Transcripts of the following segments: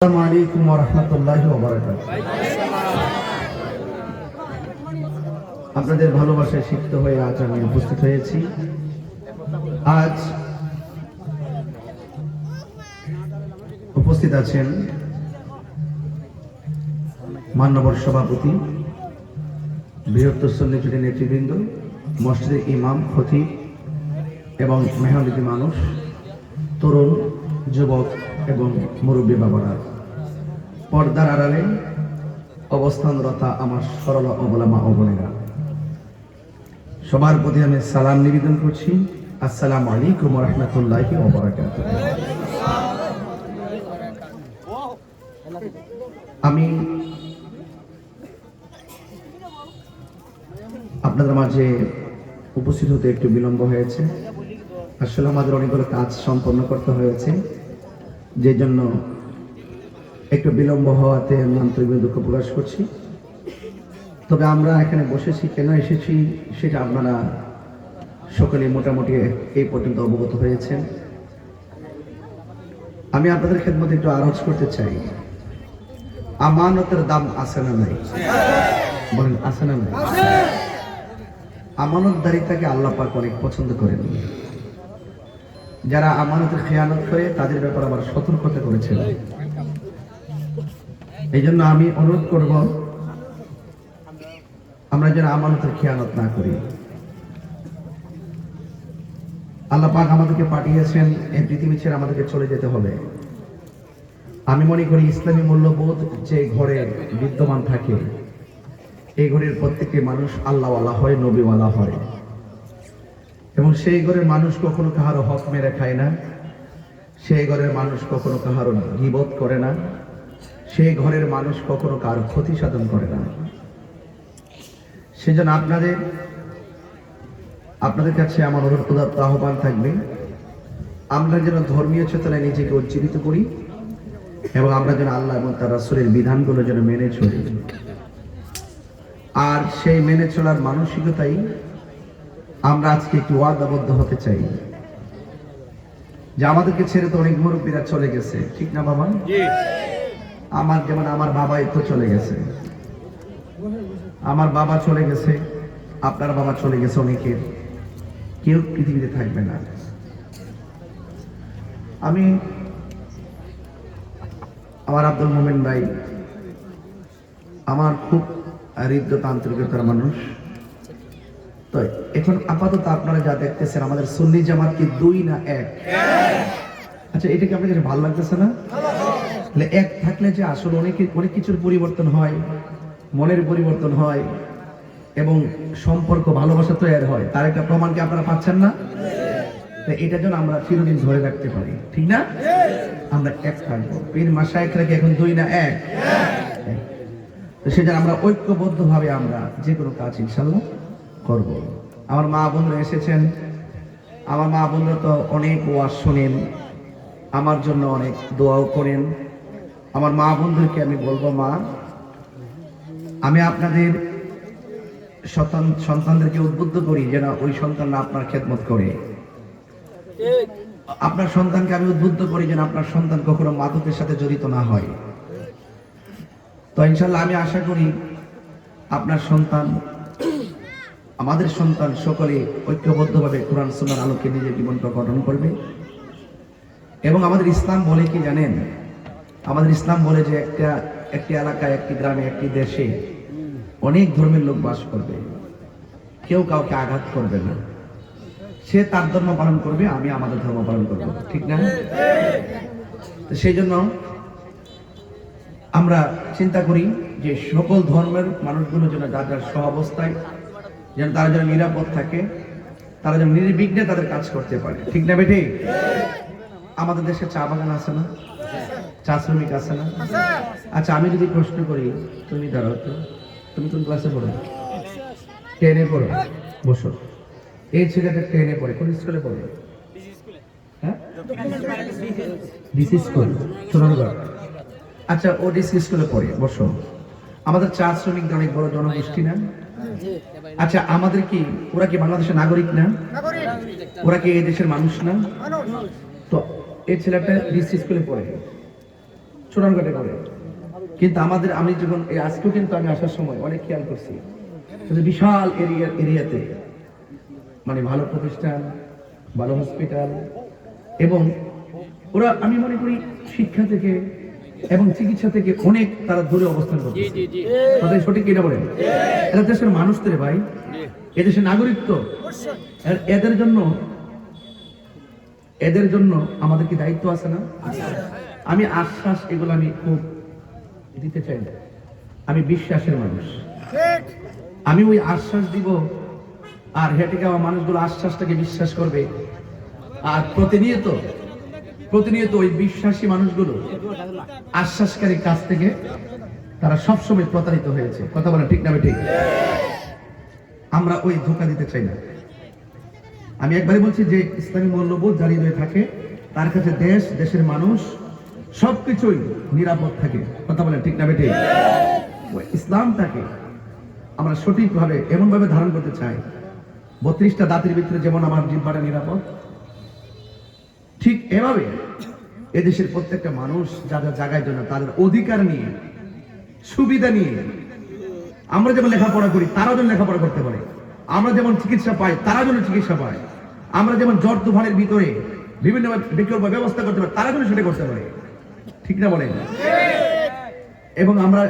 আসসালামু আলাইকুম ওয়া রাহমাতুল্লাহি ওয়া বারাকাতুহু। আপনাদের ভালোবাসায় সিক্ত হয়ে আজ আমি উপস্থিত হয়েছি। আজ উপস্থিত আছেন মান্যবর সভাপতি, বৃহত্তর সুন্নি জোটের নেতৃবৃন্দ, মসজিদের ইমাম, খতিব এবং মেহনতি মানুষ, তরুণ, যুবক এবং মুরব্বী বাবারা, পর্দার আড়ালে অবস্থানরতা আমার সরল অবলামা ও বোনেরা, সবার প্রতি আমি সালাম নিবেদন করছি। আসসালামু আলাইকুম ওয়া রাহমাতুল্লাহি ওয়া বারাকাতুহু। আমি আপনাদের মাঝে উপস্থিত হতে একটু বিলম্ব হয়েছে। আসলে আমাদের অনেকগুলো কাজ সম্পন্ন করতে হয়েছে, যে জন্য একটু বিলম্ব হওয়াতে আমি আন্তরিক দুঃখ প্রকাশ করছি। তবে আমরা এখানে বসেছি, কেন এসেছি সেটা আপনারা সকলে মোটামুটি এই পর্যন্ত অবগত হয়েছেন। আমি আপনাদের খেদমতে একটু আরজ করতে চাই, আমানতের দাম আছে না নাই? বলেন, আছে না নাই? আমানতদারিতাকে আল্লাহ পাক অনেক পছন্দ করেন। যারা আমানতের খেয়ানত করে তাদের ব্যাপারে আবার সতর্কতা করেছেন। এই জন্য আমি অনুরোধ করব, আমরা যেন আমানতের খেয়ানত না করি। আল্লাহ পাক আমাদেরকে পাঠিয়েছেন এই পৃথিবী ছেড়ে আমাদেরকে চলে যেতে হবে। আমি মনে করি ইসলামী মূল্যবোধ যে ঘরে বিদ্যমান থাকে, এই ঘরের প্রত্যেকটি মানুষ আল্লাহওয়ালা হয়, নবীওয়ালা হয়, এবং সেই ঘরের মানুষ কখনো কাহারও হক মেরে খায় না, সেই ঘরের মানুষ কখনো কাহারও গীবত করে না, সেই ঘরের মানুষ কখনো কারো ক্ষতি সাধন করে না। সেজন্য আপনাদের কাছে আমার অনুরোধ আহ্বান থাকবে, আমরা যেন ধর্মীয় চেতনায় নিজেকে উজ্জীবিত করি এবং আমরা যেন আল্লাহ এবং তার রাসূলের বিধানগুলো যেন মেনে চলি। আর সেই মেনে চলার মানসিকতাই আমরা আজকে একটু ওয়াদাবদ্ধ হতে চাই, যে আমাদেরকে ছেড়ে তো অনেক মুরব্বীরা চলে গেছে, ঠিক না বাবা? আমার যেমন আমার বাবাই তো চলে গেছে, আমার বাবা চলে গেছে, আপনার বাবা চলে গেছে, অনেকের কেউ পৃথিবীতে থাকবে না। আমি আমার আব্দুল মোমেন ভাই আমার খুব হৃদয় আন্তরিকতার মানুষ। তো এখন আপাতত আপনারা যা দেখতেছেন, আমাদের সুন্নি জামাত কি 2 না 1? আচ্ছা, এটা কি আপনাদের ভালো লাগতেছে না? তাহলে এক থাকলে যে আসলে অনেক কিছুর পরিবর্তন হয়, মনের পরিবর্তন হয় এবং সম্পর্ক, ভালোবাসা তৈরি হয়, তার একটা প্রমাণ কি আপনারা পাচ্ছেন না? এটা যেন আমরা চিরদিন ধরে রাখতে পারি, ঠিক না? আমরা এক থাকবো। পীর মাশায়েখরা কি এখন 2 না 1? তো সেজন্য আমরা ঐক্যবদ্ধ ভাবে আমরা যে কোনো কাজ ইনশাআল্লাহ করব। আমার মা বোনরা এসেছেন, আমার মা বোনরা তো অনেক ওয়াজ শোনেন, আমার জন্য অনেক দোয়াও করেন। আমার মা বোনদেরকে আমি বলবো, মা, আমি আপনাদের সন্তানদেরকে উদ্বুদ্ধ করি যেন ওই সন্তানরা আপনার খেদমত করে। আপনার সন্তানকে আমি উদ্বুদ্ধ করি যেন আপনার সন্তান কখনো মাদকের সাথে জড়িত না হয়। তো ইনশাআল্লাহ আমি আশা করি আপনার সন্তান, আমাদের সন্তান সকলে ঐক্যবদ্ধভাবে কোরআন সুন্নাহর আলোকে নিজের জীবনটা গঠন করবে। এবং আমাদের ইসলাম বলে কি জানেন? আমাদের ইসলাম বলে যে একটি এলাকায়, একটি গ্রামে, একটি দেশে অনেক ধর্মের লোক বাস করবে, কেউ কাউকে আঘাত করবে না, সে তার ধর্ম পালন করবে, আমি আমাদের ধর্ম পালন করব, ঠিক না? তো সেই জন্য আমরা চিন্তা করি যে সকল ধর্মের মানুষগুলো যেন যার যার সহাবস্থায় যেন তারা যেন নিরাপদ থাকে, তারা যেন নির্বিঘ্নে তাদের কাজ করতে পারে, ঠিক না বেটি? আমাদের দেশে চা বাগান আছে না? চা শ্রমিক আছে না? আচ্ছা, আমি যদি প্রশ্ন করি, তুমি দাঁড়াও তো, তুমি কোন ক্লাসে পড়ো? 10-এ পড়ো, বসো। এই ছেলেটা 10-এ পড়ে, কোন স্কুলে পড়ে? হ্যাঁ, ডিসি স্কুল, সোনারগড়। আচ্ছা, ও ডিসি স্কুলে পড়ে, বসো। আমাদের চা শ্রমিকদের অনেক বড় জনগোষ্ঠী না? আচ্ছা, আমাদের কি, ওরা কি বাংলাদেশের নাগরিক না? ওরা কি এই দেশের মানুষ না? তো এই ছেলেটা ডিসি স্কুলে পড়ে, চূড়ানঘাটে করে। কিন্তু আমাদের, আমি যখন এই আজকেও কিন্তু আমি আসার সময় অনেক খেয়াল করছি, বিশাল এরিয়াতে মানে ভালো প্রতিষ্ঠান, ভালো হসপিটাল, এবং ওরা আমি মনে করি শিক্ষা থেকে এবং চিকিৎসা থেকে অনেক তারা দূরে অবস্থান করছে। তাদের সঠিক কিনা বলেন? এরা দেশের মানুষ তো রে ভাই, এদেশের নাগরিক তো। এদের জন্য আমাদের কি দায়িত্ব আছে না? আমি আশ্বাস এগুলো আমি খুব দিতে চাই না। আমি বিশ্বাসের মানুষ, আমি ওই আশ্বাস দিব, আর হেঁটে যাওয়া মানুষগুলো আশ্বাসটাকে বিশ্বাস করবে। আর প্রতিনিয়ত ওই বিশ্বাসী মানুষগুলো আশ্বাসকারীর কাছ থেকে তারা সবসময় প্রতারিত হয়েছে। কথা বলেন ঠিক না ঠিক? আমরা ওই ধোঁকা দিতে চাই না। আমি একবারই বলছি যে ইসলামী মূল্যবোধ জারি হয়ে থাকে, তার কাছে দেশ, দেশের মানুষ সবকিছুই নিরাপদ থাকে। কথা বলেন ঠিক না ঠিক? ইসলামটাকে আমরা সঠিকভাবে এমনভাবে ধারণ করতে চাই, 32টা দাঁতের ভিতরে যেমন আমার জিহ্বাটা নিরাপদ, ঠিক এভাবে এদেশের প্রত্যেকটা মানুষ যাদের জায়গায় জন্য তাদের অধিকার নিয়ে, সুবিধা নিয়ে, আমরা যেমন লেখাপড়া করি তারাও যেন লেখাপড়া করতে পারে, আমরা যেমন চিকিৎসা পাই তারা যেন চিকিৎসা পায়, আমরা যেমন জ্বর তুফানের ভিতরে বিভিন্ন বিকল্প ব্যবস্থা করতে পারি তারা যেন সেটা করতে পারে। ঠিক না বলেন? এবং আমরা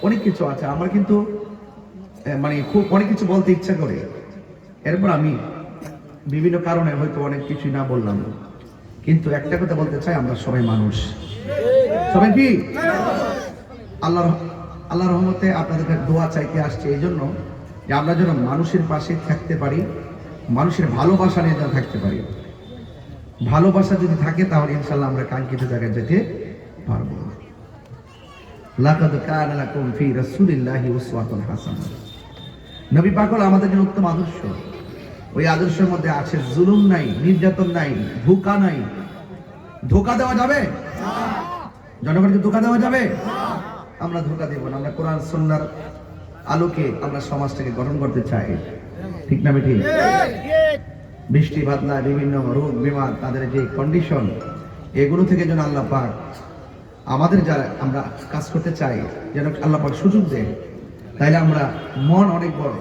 অনেক কিছু আছে, আমরা কিন্তু মানে খুব অনেক কিছু বলতে ইচ্ছা করে, এরপর আমি বিভিন্ন কারণে হয়তো অনেক কিছুই না বললাম, কিন্তু একটা কথা বলতে চাই, আমরা সবাই মানুষ। সবাই কি? আল্লাহর রহমতে আপনাদের কাছে দোয়া চাইতে আসছে এই জন্য যে আমরা যেন মানুষের পাশে থাকতে পারি, মানুষের ভালোবাসা নিয়ে যেন থাকতে পারি। ভালোবাসা যদি থাকে তাহলে ইনশাআল্লাহ আমরা কাঙ্ক্ষিত জায়গায় যেতে পারবো। লাকাদ কানা লাকুম ফি রাসূলিল্লাহি উসওয়াতুন হাসানাহ। নবী পাক হলো আমাদের জন্য উত্তম আদর্শ। ওই আদর্শের মধ্যে আছে জুলুম নাই, নির্যাতন নাই, ধোঁকা নাই। ধোঁকা দেওয়া যাবে? জনগণকে ধোঁকা দেওয়া যাবে? আমরা ধোঁকা দেব না। আমরা কোরআন সুন্নাহর আলোকে আমরা সমাজটাকে গঠন করতে চাই। ঠিক না ঠিক? বৃষ্টি বাদলা, বিভিন্ন রোগ বিমার, তাদের যে কন্ডিশন, এগুলো থেকে যেন আল্লাহ পাক আমাদের যারা আমরা কাজ করতে চাই যেন আল্লাহ পাক সুযোগ দেয়। তাইলে আমরা মন অনেক বড়,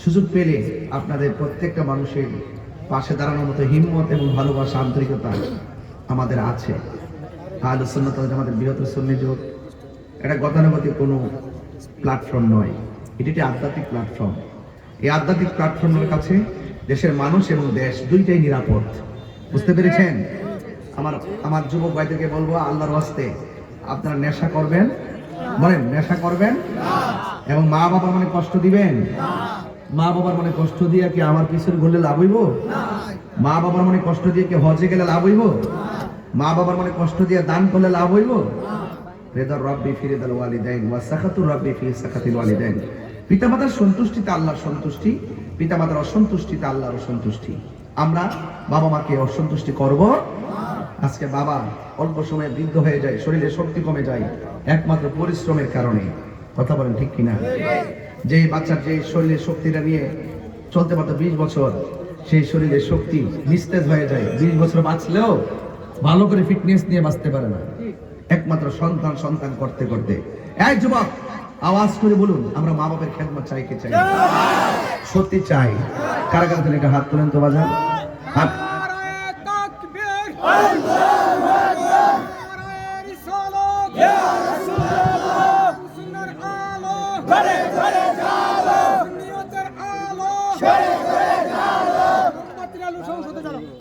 সুযোগ পেলে আপনাদের প্রত্যেকটা মানুষের পাশে দাঁড়ানোর মতো হিম্মত এবং ভালোবাসা, আন্তরিকতা আমাদের আছে। আহলুস সুন্নাত ওয়াল জামাতের বৃহত্তর সুন্নি জোট এটা গতানুগতিক কোনো প্ল্যাটফর্ম নয়, এটি একটি আধ্যাত্মিক প্ল্যাটফর্ম। এই আধ্যাত্মিক প্ল্যাটফর্মের কাছে দেশের মানুষ এবং দেশ দুইটাই নিরাপদ। বুঝতে পেরেছেন? আমার যুবক ভাইদেরকে বলবো, আল্লাহর ওয়াস্তে আপনারা নেশা করবেন, বলেন নেশা করবেন, এবং মা বাবার মনে কষ্ট দিবেন? মা বাবার মনে কষ্ট দিয়ে কি আমার পিছনে ঘুরলে লাভ হইব? মা বাবার মনে কষ্ট দিয়ে কি হজে গেলে লাভ হইব? মা বাবার মনে কষ্ট দিয়ে দান করলে লাভ হইব? রিদার রাব্বি ফি রিদাল ওয়ালিদাইন ওয়া সাখাতুর রাব্বি ফি সাখাতিল ওয়ালিদাইন। পিতামাতার সন্তুষ্টিতে আল্লাহর সন্তুষ্টি, পিতামাতার অসন্তুষ্টিতে আল্লাহর অসন্তুষ্টি। আমরা বাবা মাকে অসন্তুষ্টি করব? আজকে বাবা অল্প সময়ে বৃদ্ধ হয়ে যায়, শরীরে শক্তি কমে যায় একমাত্র পরিশ্রমের কারণে। কথা বলেন ঠিক কিনা? যে বাচ্চার যে শরীরের শক্তিটা নিয়ে চলতে পারতো 20 বছর, সেই শরীরের শক্তি নিস্তেজ হয়ে যায়। 20 বছর বাঁচলেও ভালো করে ফিটনেস নিয়ে বাঁচতে পারে না, একমাত্র সন্তান করতে করতে। এই যুবক, আওয়াজ করে বলুন, আমরা মা বাবার খেদমত চাই কি চাই? সত্যি চাই। কারা কারা থেকে একটা হাত তুলেন তো বাজান। হাত।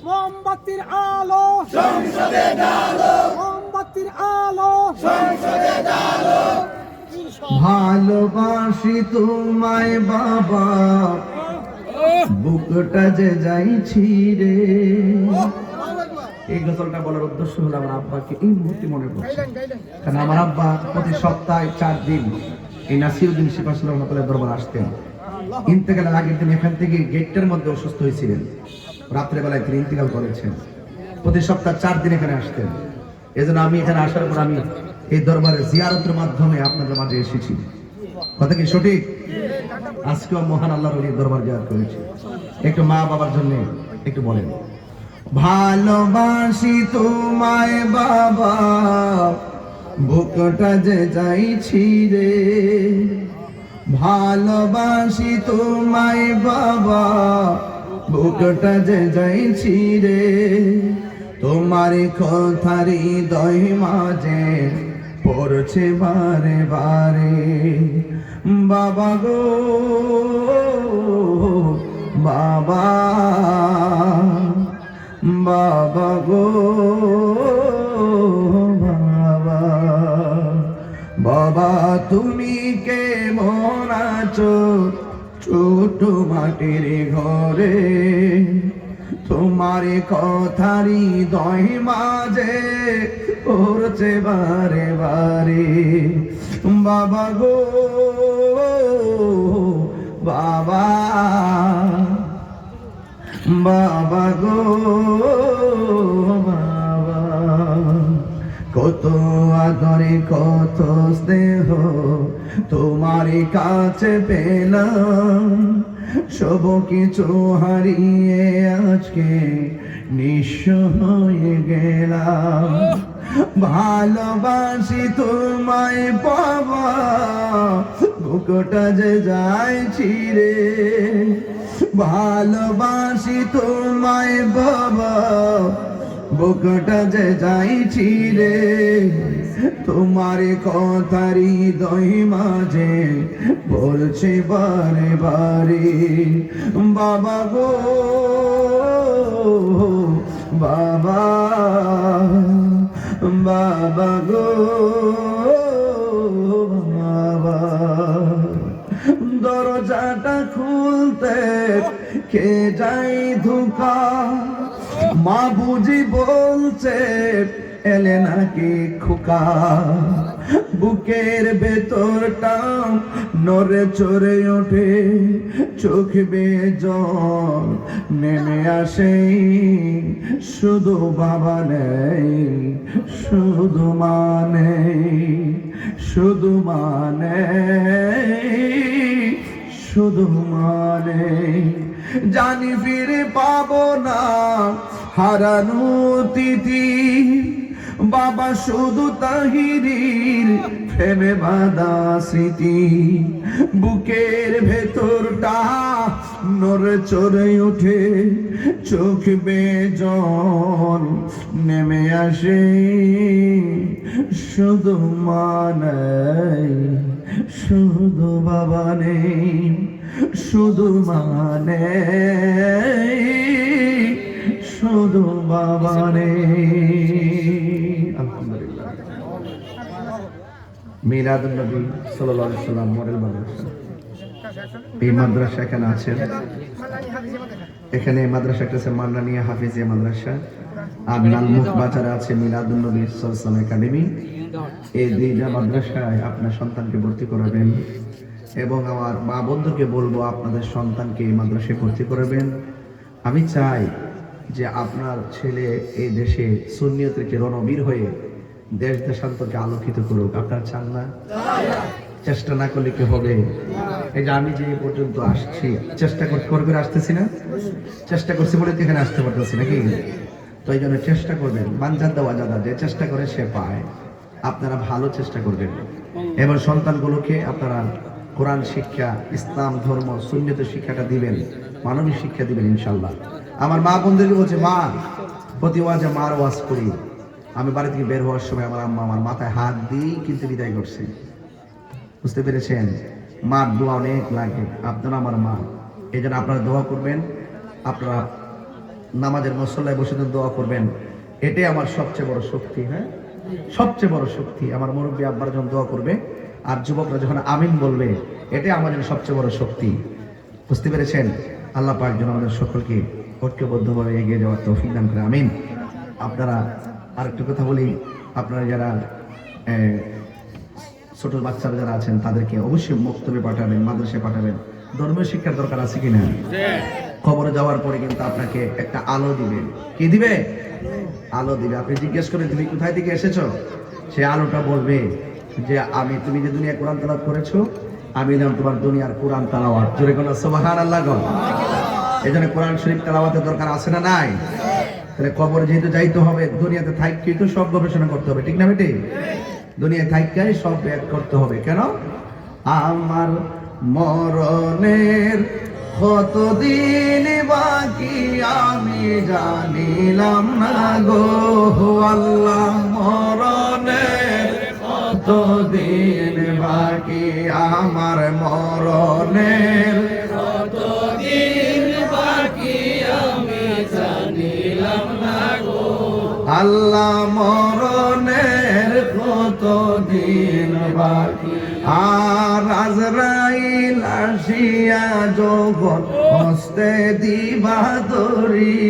মোমবাতির আলো সংসদে জ্বালো, মোমবাতির আলো সংসদে জ্বালো। ভালোবাসি তোমায় বাবা, বুকটা যে যাইছি রে। এই গজলটা বলার উদ্দেশ্য হলো আমার আব্বাকে এই মুহূর্তে মনে পড়ছে, কারণ আমার আব্বা প্রতি সপ্তাহে 4 দিন এই নাসিরউদ্দিন শিপাশাহ রহমাতুল্লাহ দরবার আসতেন। ইন্তেকালের আগের দিন এখান থেকে গেটটার মধ্যে অসুস্থ হয়েছিলেন, রাত্রেবেলায় তিনি ইন্তেকাল করেছেন। প্রতি সপ্তাহে 4 দিন এখানে আসতেন। এজন্য আমি এখানে আসার পর আমি এই দরবারে জিয়ারতের মাধ্যমে আপনাদের মাঝে এসেছি। কথা কি সঠিক? আজকেও মহান আল্লাহর ওলির দরবার জিয়ারত করেছি। একটু মা বাবার জন্য একটু বলেন। ভালোবাসি তোমায় বাবা, বুকটা যে চাইছি রে। ভালোবাসি তোমায় বাবা, বুকটা যে চাইছি রে। তোমার কথার হৃদয় মাঝে পড়ছে বারে বারে। বাবা গো বাবা, বাবা গো বাবা, বাবা তুমি কেমন আছো ছোট মাটির ঘরে। তোমার কথারি হৃদয় মাঝে পড়ছে বারে বারে। বাবা গো বাবা, বাবা গো বাবা, কত আদরে কত স্নেহ তোমার কাছে পেলাম। সব কিছু হারিয়ে আজকে নিঃস্ব হয়ে গেলাম। ভালোবাসি তোমায় বাবা, বুকটা যে যাইছি রে। ভালোবাসি তোমায় বাবা, বুকটা যে যাইছি রে। তোমার কথার হৃদয় মাঝে বলছে বারে বারে। বাবা গো বাবা, বাবা গো বাবা, দরজাটা খুলতে কে যাই ধোকা। মা বুঝি বলছে এলে নাকি খোকা। বুকের ভেতরটা নড়ে চড়ে ওঠে, চোখ বেয়ে জল নেমে আসে। শুধু বাবা নেই, শুধু মা নেই, শুধু মা নেই, শুধু মানে। জানি ফিরে পাবো না হারানো তিথি, বাবা শুধু তাহিরির প্রেমে বাঁধা স্মৃতি। বুকের ভেতরটা নড়ে চড়ে ওঠে, চোখ বেয়ে জল নেমে আসে। শুধু মা নেই, শুধু বাবা নেই, শুধু মা নেই, শুধু বাবা নেই। আলহামদুলিল্লাহ। মিলাদুন নবী সাল্লাল্লাহু আলাইহি সাল্লাম মডেল মাদ্রাসা, এই মাদ্রাসা এখানে আছেন। এখানে মাদ্রাসা একটা আছে মান্নানিয়া হাফিজিয়া মাদ্রাসা, আর লালমুখ বাজারে আছে মিলাদুন নবী সাল্লাল্লাহু আলাইহি সাল্লাম একাডেমি। এই দুইটা মাদ্রাসায় আপনার সন্তানকে ভর্তি করাবেন, এবং আমার মা বন্ধুকে বলবো আপনাদের সন্তানকে এই মাদ্রাসায় ভর্তি করাবেন। আমি চাই যে আপনার ছেলে এই দেশে সুন্নিয়ত রেখে রণবীর হয়ে দেশ দেশান্তরকে আলোকিত করুক। আপনার চান না? চেষ্টা না করলে কি হবে? এই যে আমি যে পর্যন্ত আসছি, চেষ্টা করে আসতেছি না, চেষ্টা করছি বলে তো এখানে আসতে পারতেছি নাকি? তো এই জন্য চেষ্টা করবেন। বাঞ্জাদ দেওয়া যাদা, যে চেষ্টা করে সে পায়। আপনারা ভালো চেষ্টা করবেন এবং সন্তানগুলোকে আপনারা কোরআন শিক্ষা, ইসলাম ধর্ম, সুন্নত শিক্ষাটা দিবেন, মানবিক শিক্ষা দিবেন ইনশাল্লাহ। আমার মা বন্ধুকে বলছে, মা প্রতি ওয়াজে মার ওয়াজ করি। আমি বাড়ি থেকে বের হওয়ার সময় আমার আম্মা আমার মাথায় হাত দিয়ে কিন্তু বিদায় করছে। বুঝতে পেরেছেন? মার দোয়া অনেক লাগে। আপনারা আমার মা, এই জন্য আপনারা দোয়া করবেন। আপনারা নামাজের মুসল্লায় বসে দোয়া করবেন। এটাই আমার সবচেয়ে বড় শক্তি। হ্যাঁ, সবচেয়ে বড় শক্তি। আমার মুরব্বী আব্বার যখন দোয়া করবে আর যুবকরা যখন আমিন বলবে, এটাই আমাদের সবচেয়ে বড় শক্তি। বুঝতে পেরেছেন? আল্লাহ পাক যেন আমাদের সকলকে ঐক্যবদ্ধভাবে এগিয়ে যাওয়ার তৌফিক দান করে, আমিন। আপনারা আরেকটু কথা বলি, আপনারা যারা ছোট বাচ্চারা যারা আছেন তাদেরকে অবশ্যই মক্তবে পাঠাবেন, মাদ্রাসায় পাঠাবেন। ধর্মীয় শিক্ষার দরকার আছে কিনা? কবরে যাওয়ার পরে কিন্তু আপনাকে একটা আলো দিবে। কি দিবে? আলো দিবে। আপনি জিজ্ঞেস করেন তুমি কোথায় থেকে এসেছো, সে আলোটা বলবে যে তুমি যে দুনিয়া কোরআন তেলাওয়াত করেছো, আমি নাম তোমার দুনিয়ার কোরআন তেলাওয়াত। জোরে কোন সুবহানাল্লাহ গো। এই জন্য কোরআন শরীফ তেলাওয়াতের দরকার আছে না নাই? তাহলে কবর যেহেতু যাইতে হবে, দুনিয়াতে থাইকেই তো সব গবেষণা করতে হবে, ঠিক না বেটে? দুনিয়ায় থাইকাই সব ব্যাগ করতে হবে। কেন? আমার মরণের কতদিন বাকি আমি জানিলাম না গো আল্লাহ, মরণের কতদিন বাকি আমার, মরণের কতদিন বাকি আমি জানিলাম না গো আল্লাহ, মরণের কতদিন বাকি। আর আজরাইল আসিয়া যখন হস্তে দিবা ধরি,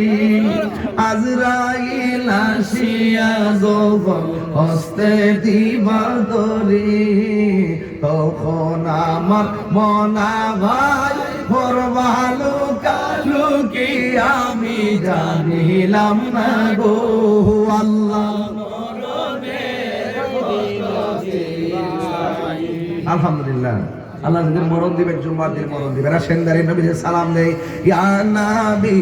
আজরাইল আসিয়া যখন হস্তে দিবা ধরি, তখন আমার মনা ভাই ভালো কালুকি আমি জানিলাম না গো আল্লাহ। আলহামদুলিল্লাহ, আল্লাহ যাদের মরণ দিবেন, জুম্মার দিন মরণ দিবেন, সেন্দারি নবীদের সালাম দেয়, ইয়া নবী